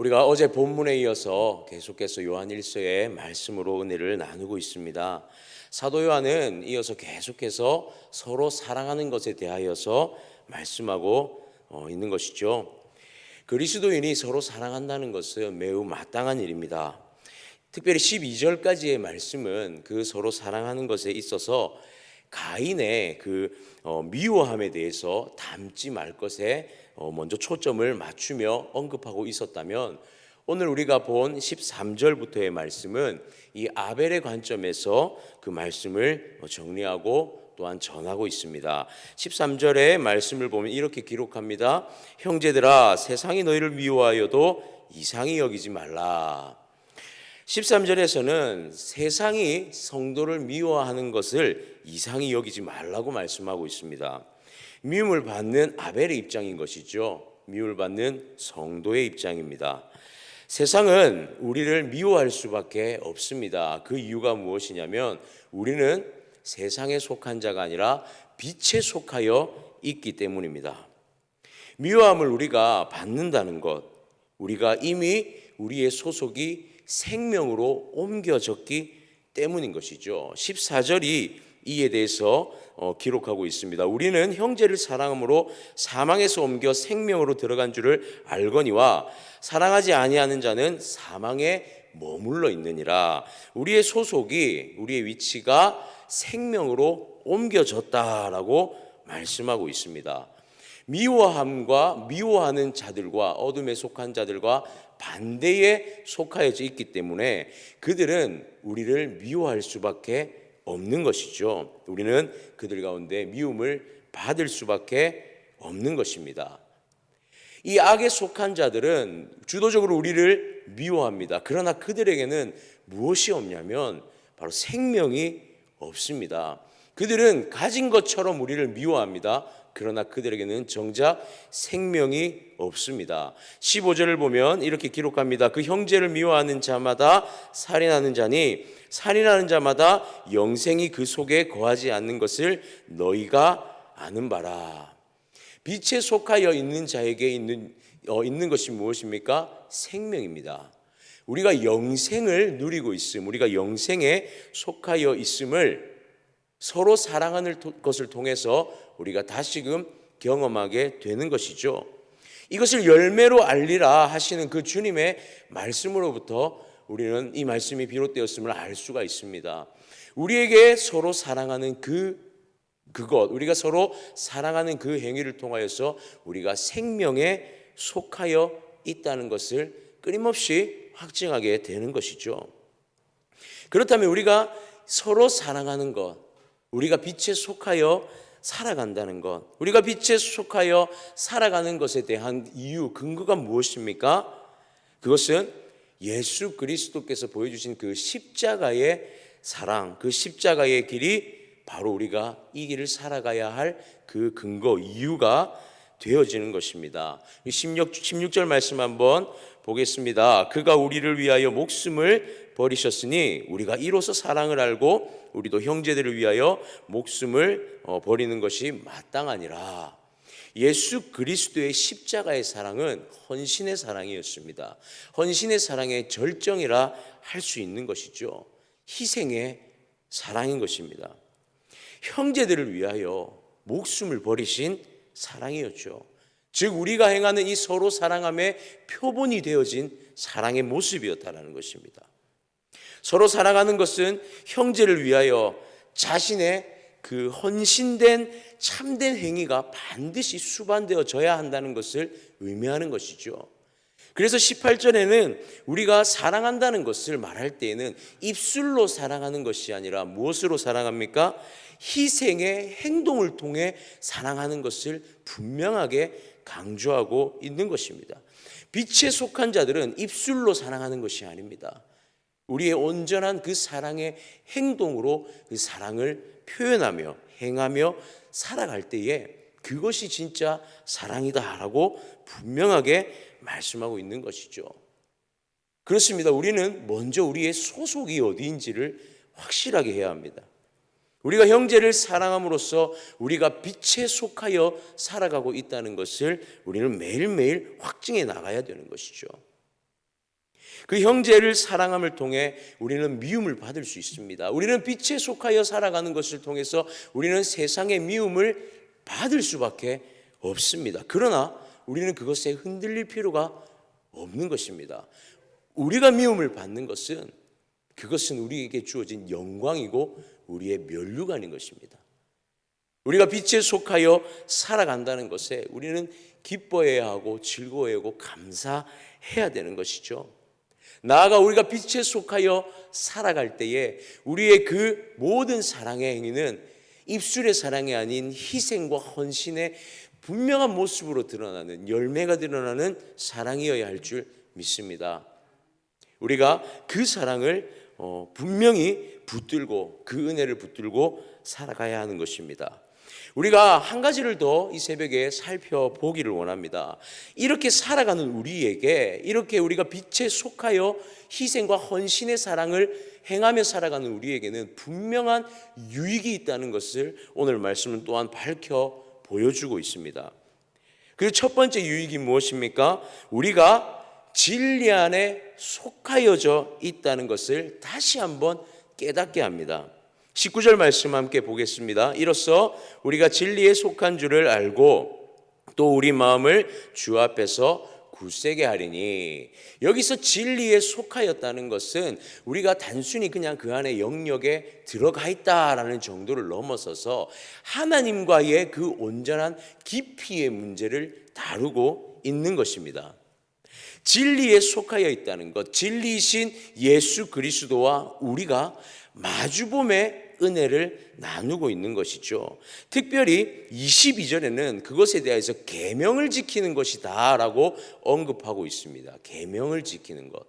우리가 어제 본문에 이어서 계속해서 요한일서의 말씀으로 은혜를 나누고 있습니다. 사도 요한은 이어서 계속해서 서로 사랑하는 것에 대하여서 말씀하고 있는 것이죠. 그리스도인이 서로 사랑한다는 것은 매우 마땅한 일입니다. 특별히 12절까지의 말씀은 그 서로 사랑하는 것에 있어서 가인의 미워함에 대해서 닮지 말 것에 먼저 초점을 맞추며 언급하고 있었다면, 오늘 우리가 본 13절부터의 말씀은 이 아벨의 관점에서 그 말씀을 정리하고 또한 전하고 있습니다. 13절의 말씀을 보면 이렇게 기록합니다. 형제들아, 세상이 너희를 미워하여도 이상히 여기지 말라. 13절에서는 세상이 성도를 미워하는 것을 이상히 여기지 말라고 말씀하고 있습니다. 미움을 받는 아벨의 입장인 것이죠. 미움을 받는 성도의 입장입니다. 세상은 우리를 미워할 수밖에 없습니다. 그 이유가 무엇이냐면 우리는 세상에 속한 자가 아니라 빛에 속하여 있기 때문입니다. 미워함을 우리가 받는다는 것, 우리가 이미 우리의 소속이 생명으로 옮겨졌기 때문인 것이죠. 14절이 이에 대해서 기록하고 있습니다. 우리는 형제를 사랑함으로 사망에서 옮겨 생명으로 들어간 줄을 알거니와 사랑하지 아니하는 자는 사망에 머물러 있느니라. 우리의 소속이, 우리의 위치가 생명으로 옮겨졌다라고 말씀하고 있습니다. 미워함과 미워하는 자들과 어둠에 속한 자들과 반대에 속하여져 있기 때문에 그들은 우리를 미워할 수밖에 없는 것이죠. 우리는 그들 가운데 미움을 받을 수밖에 없는 것입니다. 이 악에 속한 자들은 주도적으로 우리를 미워합니다. 그러나 그들에게는 무엇이 없냐면 바로 생명이 없습니다. 그들은 가진 것처럼 우리를 미워합니다. 그러나 그들에게는 정작 생명이 없습니다. 15절을 보면 이렇게 기록합니다. 그 형제를 미워하는 자마다 살인하는 자니 살인하는 자마다 영생이 그 속에 거하지 않는 것을 너희가 아는 바라. 빛에 속하여 있는 자에게 있는 것이 무엇입니까? 생명입니다. 우리가 영생을 누리고 있음, 우리가 영생에 속하여 있음을 서로 사랑하는 것을 통해서 우리가 다시금 경험하게 되는 것이죠. 이것을 열매로 알리라 하시는 그 주님의 말씀으로부터 우리는 이 말씀이 비롯되었음을 알 수가 있습니다. 우리에게 서로 사랑하는 그것, 우리가 서로 사랑하는 그 행위를 통하여서 우리가 생명에 속하여 있다는 것을 끊임없이 확증하게 되는 것이죠. 그렇다면 우리가 서로 사랑하는 것, 우리가 빛에 속하여 살아간다는 것, 우리가 빛에 속하여 살아가는 것에 대한 이유, 근거가 무엇입니까? 그것은 예수 그리스도께서 보여주신 그 십자가의 사랑, 그 십자가의 길이 바로 우리가 이 길을 살아가야 할 그 근거, 이유가 되어지는 것입니다. 16절 말씀 한번 보겠습니다. 그가 우리를 위하여 목숨을 버리셨으니 우리가 이로써 사랑을 알고 우리도 형제들을 위하여 목숨을 버리는 것이 마땅하니라. 예수 그리스도의 십자가의 사랑은 헌신의 사랑이었습니다. 헌신의 사랑의 절정이라 할 수 있는 것이죠. 희생의 사랑인 것입니다. 형제들을 위하여 목숨을 버리신 사랑이었죠. 즉 우리가 행하는 이 서로 사랑함의 표본이 되어진 사랑의 모습이었다는 것입니다. 서로 사랑하는 것은 형제를 위하여 자신의 그 헌신된 참된 행위가 반드시 수반되어져야 한다는 것을 의미하는 것이죠. 그래서 18절에는 우리가 사랑한다는 것을 말할 때에는 입술로 사랑하는 것이 아니라 무엇으로 사랑합니까? 희생의 행동을 통해 사랑하는 것을 분명하게 강조하고 있는 것입니다. 빛에 속한 자들은 입술로 사랑하는 것이 아닙니다. 우리의 온전한 그 사랑의 행동으로 그 사랑을 표현하며 행하며 살아갈 때에 그것이 진짜 사랑이다라고 분명하게 말씀하고 있는 것이죠. 그렇습니다. 우리는 먼저 우리의 소속이 어디인지를 확실하게 해야 합니다. 우리가 형제를 사랑함으로써 우리가 빛에 속하여 살아가고 있다는 것을 우리는 매일매일 확증해 나가야 되는 것이죠. 그 형제를 사랑함을 통해 우리는 미움을 받을 수 있습니다. 우리는 빛에 속하여 살아가는 것을 통해서 우리는 세상의 미움을 받을 수밖에 없습니다. 그러나 우리는 그것에 흔들릴 필요가 없는 것입니다. 우리가 미움을 받는 것은 그것은 우리에게 주어진 영광이고 우리의 면류관인 것입니다. 우리가 빛에 속하여 살아간다는 것에 우리는 기뻐해야 하고 즐거워해야 하고 감사해야 되는 것이죠. 나아가 우리가 빛에 속하여 살아갈 때에 우리의 그 모든 사랑의 행위는 입술의 사랑이 아닌 희생과 헌신의 분명한 모습으로 드러나는, 열매가 드러나는 사랑이어야 할 줄 믿습니다. 우리가 그 사랑을 분명히 붙들고, 그 은혜를 붙들고 살아가야 하는 것입니다. 우리가 한 가지를 더 이 새벽에 살펴보기를 원합니다. 이렇게 살아가는 우리에게, 이렇게 우리가 빛에 속하여 희생과 헌신의 사랑을 행하며 살아가는 우리에게는 분명한 유익이 있다는 것을 오늘 말씀은 또한 밝혀 보여주고 있습니다. 그 첫 번째 유익이 무엇입니까? 우리가 진리 안에 속하여져 있다는 것을 다시 한번 깨닫게 합니다. 19절 말씀 함께 보겠습니다. 이로써 우리가 진리에 속한 줄을 알고 또 우리 마음을 주 앞에서 굳세게 하리니, 여기서 진리에 속하였다는 것은 우리가 단순히 그냥 그 안에 영역에 들어가 있다라는 정도를 넘어서서 하나님과의 그 온전한 깊이의 문제를 다루고 있는 것입니다. 진리에 속하여 있다는 것, 진리이신 예수 그리스도와 우리가 마주봄의 은혜를 나누고 있는 것이죠. 특별히 22절에는 그것에 대해서 계명을 지키는 것이다 라고 언급하고 있습니다. 계명을 지키는 것.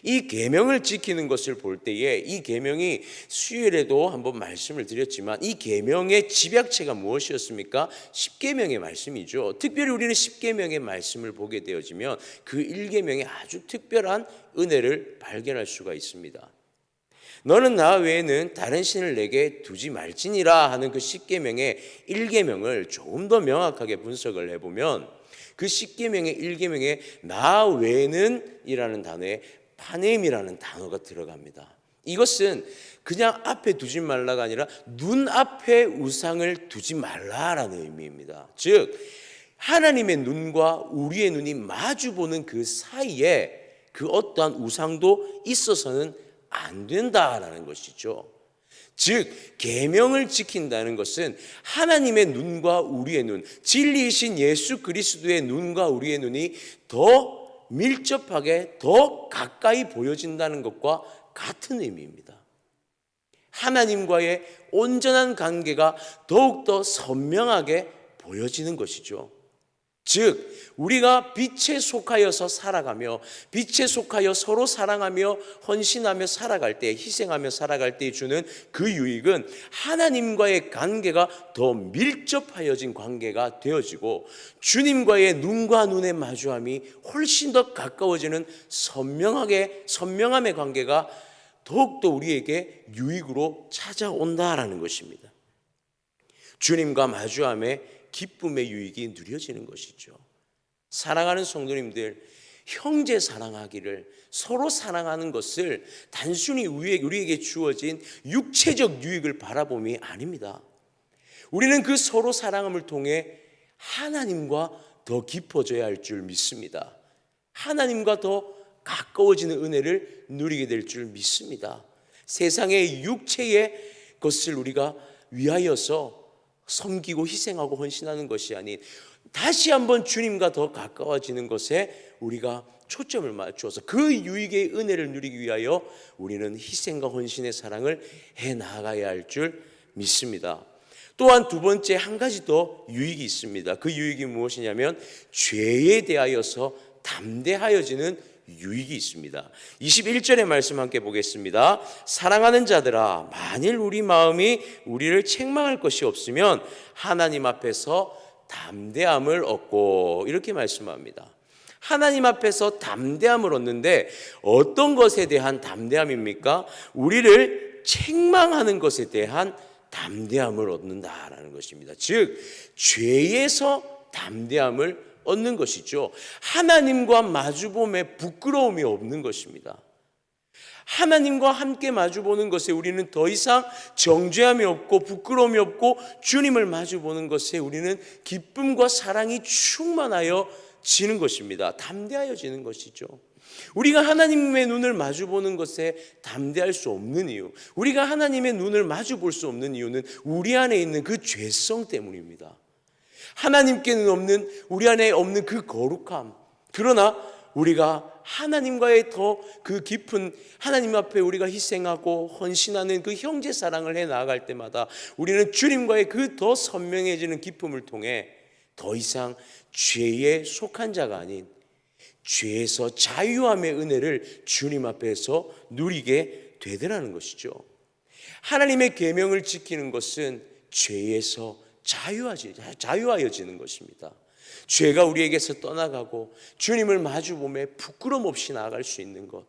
이 계명을 지키는 것을 볼 때에 이 계명이 수요일에도 한번 말씀을 드렸지만 이 계명의 집약체가 무엇이었습니까? 십계명의 말씀이죠. 특별히 우리는 십계명의 말씀을 보게 되어지면 그 1계명의 아주 특별한 은혜를 발견할 수가 있습니다. 너는 나 외에는 다른 신을 내게 두지 말지니라 하는 그 십계명의 1계명을 조금 더 명확하게 분석을 해보면 그 십계명의 1계명에 나 외에는 이라는 단어에 파넴이라는 단어가 들어갑니다. 이것은 그냥 앞에 두지 말라가 아니라 눈앞에 우상을 두지 말라라는 의미입니다. 즉 하나님의 눈과 우리의 눈이 마주보는 그 사이에 그 어떠한 우상도 있어서는 안 된다라는 것이죠. 즉 계명을 지킨다는 것은 하나님의 눈과 우리의 눈, 진리이신 예수 그리스도의 눈과 우리의 눈이 더 밀접하게 더 가까이 보여진다는 것과 같은 의미입니다. 하나님과의 온전한 관계가 더욱더 선명하게 보여지는 것이죠. 즉 우리가 빛에 속하여서 살아가며 빛에 속하여 서로 사랑하며 헌신하며 살아갈 때, 희생하며 살아갈 때 주는 그 유익은 하나님과의 관계가 더 밀접하여진 관계가 되어지고 주님과의 눈과 눈의 마주함이 훨씬 더 가까워지는 선명함의 관계가 더욱더 우리에게 유익으로 찾아온다라는 것입니다. 주님과 마주함에 기쁨의 유익이 누려지는 것이죠. 사랑하는 성도님들, 형제 사랑하기를, 서로 사랑하는 것을 단순히 우리에게 주어진 육체적 유익을 바라봄이 아닙니다. 우리는 그 서로 사랑함을 통해 하나님과 더 깊어져야 할 줄 믿습니다. 하나님과 더 가까워지는 은혜를 누리게 될 줄 믿습니다. 세상의 육체의 것을 우리가 위하여서 섬기고 희생하고 헌신하는 것이 아닌 다시 한번 주님과 더 가까워지는 것에 우리가 초점을 맞추어서 그 유익의 은혜를 누리기 위하여 우리는 희생과 헌신의 사랑을 해 나가야 할 줄 믿습니다. 또한 두 번째 한 가지 더 유익이 있습니다. 그 유익이 무엇이냐면 죄에 대하여서 담대하여지는 유익이 있습니다. 21절의 말씀 함께 보겠습니다. 사랑하는 자들아, 만일 우리 마음이 우리를 책망할 것이 없으면 하나님 앞에서 담대함을 얻고, 이렇게 말씀합니다. 하나님 앞에서 담대함을 얻는데 어떤 것에 대한 담대함입니까? 우리를 책망하는 것에 대한 담대함을 얻는다라는 것입니다. 즉 죄에서 담대함을 얻는 것이죠. 하나님과 마주봄에 부끄러움이 없는 것입니다. 하나님과 함께 마주보는 것에 우리는 더 이상 정죄함이 없고 부끄러움이 없고, 주님을 마주보는 것에 우리는 기쁨과 사랑이 충만하여 지는 것입니다. 담대하여지는 것이죠. 우리가 하나님의 눈을 마주보는 것에 담대할 수 없는 이유, 우리가 하나님의 눈을 마주볼 수 없는 이유는 우리 안에 있는 그 죄성 때문입니다. 하나님께는 없는, 우리 안에 없는 그 거룩함. 그러나 우리가 하나님과의 더 그 깊은, 하나님 앞에 우리가 희생하고 헌신하는 그 형제 사랑을 해 나아갈 때마다 우리는 주님과의 그 더 선명해지는 기쁨을 통해 더 이상 죄에 속한 자가 아닌 죄에서 자유함의 은혜를 주님 앞에서 누리게 되더라는 것이죠. 하나님의 계명을 지키는 것은 죄에서 자유하여지는 것입니다. 죄가 우리에게서 떠나가고 주님을 마주보며 부끄럼 없이 나아갈 수 있는 것,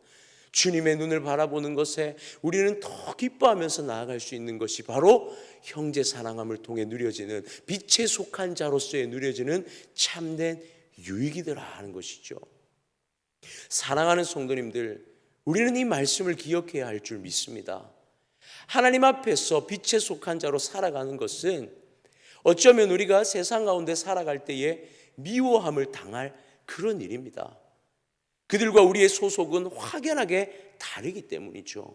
주님의 눈을 바라보는 것에 우리는 더 기뻐하면서 나아갈 수 있는 것이 바로 형제 사랑함을 통해 누려지는, 빛에 속한 자로서의 누려지는 참된 유익이더라 하는 것이죠. 사랑하는 성도님들, 우리는 이 말씀을 기억해야 할 줄 믿습니다. 하나님 앞에서 빛에 속한 자로 살아가는 것은 어쩌면 우리가 세상 가운데 살아갈 때에 미워함을 당할 그런 일입니다. 그들과 우리의 소속은 확연하게 다르기 때문이죠.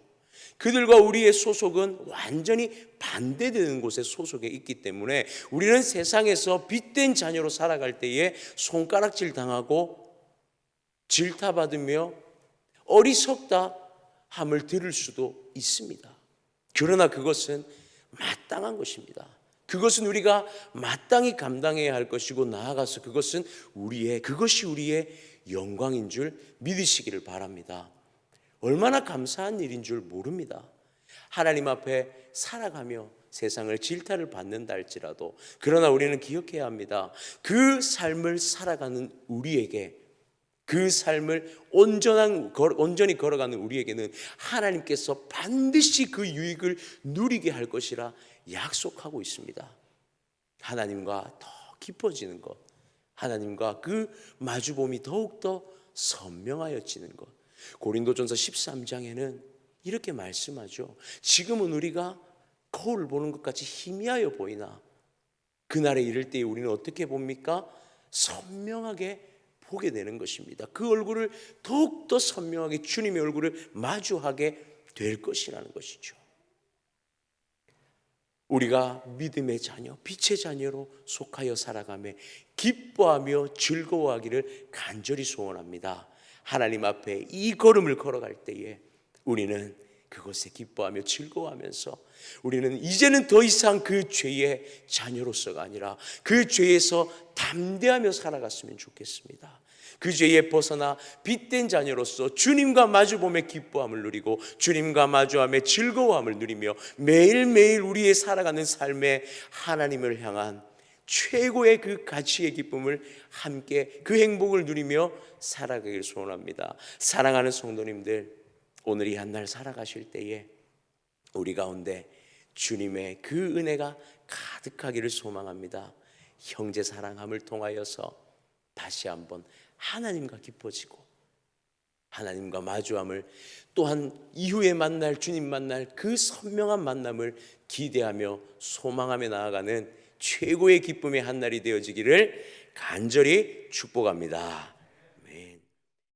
그들과 우리의 소속은 완전히 반대되는 곳에 소속해 있기 때문에 우리는 세상에서 빛된 자녀로 살아갈 때에 손가락질 당하고 질타받으며 어리석다 함을 들을 수도 있습니다. 그러나 그것은 마땅한 것입니다. 그것은 우리가 마땅히 감당해야 할 것이고, 나아가서 그것이 우리의 영광인 줄 믿으시기를 바랍니다. 얼마나 감사한 일인 줄 모릅니다. 하나님 앞에 살아가며 세상을 질타를 받는다 할지라도, 그러나 우리는 기억해야 합니다. 그 삶을 살아가는 우리에게, 그 삶을 온전히 걸어가는 우리에게는 하나님께서 반드시 그 유익을 누리게 할 것이라 약속하고 있습니다. 하나님과 더 깊어지는 것, 하나님과 그 마주봄이 더욱더 선명하여지는 것. 고린도전서 13장에는 이렇게 말씀하죠. 지금은 우리가 거울을 보는 것 같이 희미하여 보이나 그날에 이를 때에 우리는 어떻게 봅니까? 선명하게 보게 되는 것입니다. 그 얼굴을 더욱더 선명하게, 주님의 얼굴을 마주하게 될 것이라는 것이죠. 우리가 믿음의 자녀, 빛의 자녀로 속하여 살아가며 기뻐하며 즐거워하기를 간절히 소원합니다. 하나님 앞에 이 걸음을 걸어갈 때에 우리는 그것에 기뻐하며 즐거워하면서, 우리는 이제는 더 이상 그 죄의 자녀로서가 아니라 그 죄에서 담대하며 살아갔으면 좋겠습니다. 그 죄에 벗어나 빛된 자녀로서 주님과 마주보며 기뻐함을 누리고 주님과 마주하며 즐거워함을 누리며 매일매일 우리의 살아가는 삶에 하나님을 향한 최고의 그 가치의 기쁨을 함께, 그 행복을 누리며 살아가길 소원합니다. 사랑하는 성도님들, 오늘 이 한날 살아가실 때에 우리 가운데 주님의 그 은혜가 가득하기를 소망합니다. 형제 사랑함을 통하여서 다시 한번 하나님과 깊어지고 하나님과 마주함을, 또한 이후에 만날 주님 만날 그 선명한 만남을 기대하며 소망하며 나아가는 최고의 기쁨의 한날이 되어지기를 간절히 축복합니다.